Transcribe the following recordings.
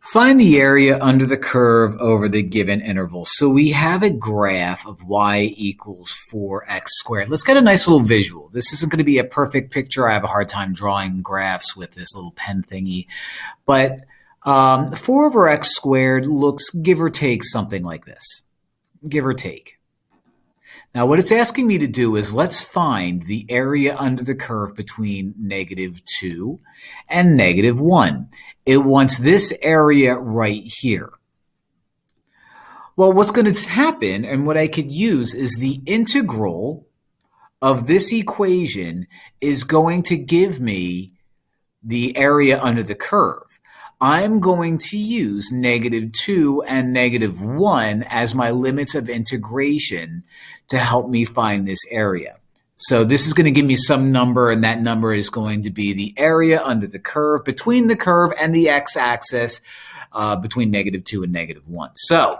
Find the area under the curve over the given interval. So we have a graph of y equals 4x squared. Let's get a nice little visual. This isn't going to be a perfect picture. I have a hard time drawing graphs with this little pen thingy. But 4 over x squared looks, give or take, something like this. Give or take. Now, what it's asking me to do is let's find the area under the curve between -2 and -1. It wants this area right here. Well, what's going to happen, and what I could use, is the integral of this equation is going to give me the area under the curve. I'm going to use -2 and -1 as my limits of integration to help me find this area. So this is going to give me some number, and that number is going to be the area under the curve, between the curve and the x-axis, between -2 and -1. So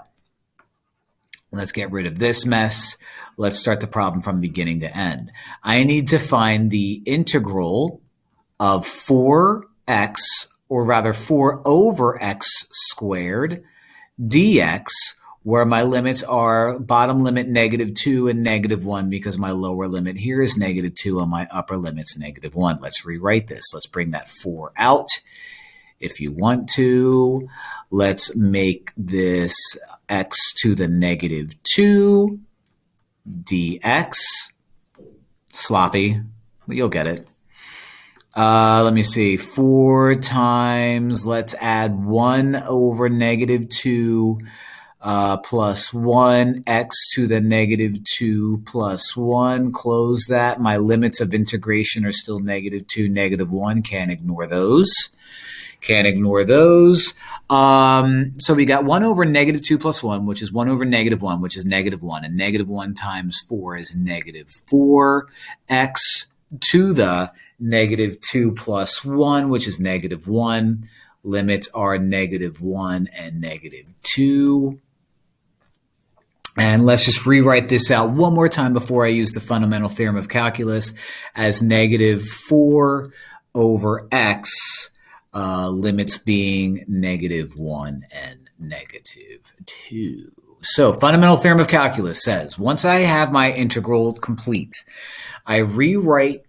let's get rid of this mess. Let's start the problem from beginning to end. I need to find the integral of 4x, or rather 4 over x squared dx, where my limits are bottom limit -2 and -1, because my lower limit here is -2 and my upper limit's -1. Let's rewrite this. Let's bring that 4 out if you want to. Let's make this x to the -2 dx. Sloppy, but you'll get it. Let me see, 4 times, let's add 1 over -2 plus 1, x to the -2 plus 1, close that. My limits of integration are still -2, -1, can't ignore those. Can't ignore those. So we got 1 over -2 plus 1, which is 1 over -1, which is -1, and -1 times 4 is -4, x to the -2 plus 1, which is -1. Limits are -1 and -2. And let's just rewrite this out one more time before I use the fundamental theorem of calculus as -4 over x, limits being -1 and -2. So fundamental theorem of calculus says, once I have my integral complete, I rewrite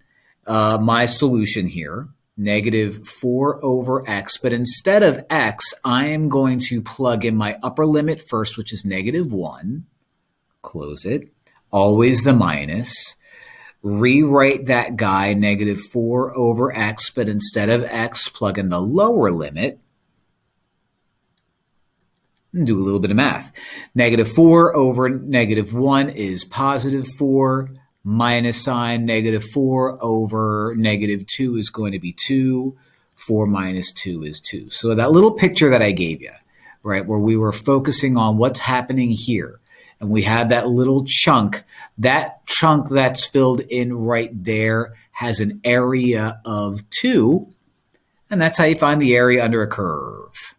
my solution here, -4 over x, but instead of x, I am going to plug in my upper limit first, which is -1, close it, always the minus, rewrite that guy, -4 over x, but instead of x, plug in the lower limit, and do a little bit of math. -4 over -1 is +4, minus sign, -4 over -2 is going to be 2. 4 minus 2 is 2. So that little picture that I gave you, right, where we were focusing on what's happening here, and we had that little chunk, that chunk that's filled in right there has an area of 2, and that's how you find the area under a curve.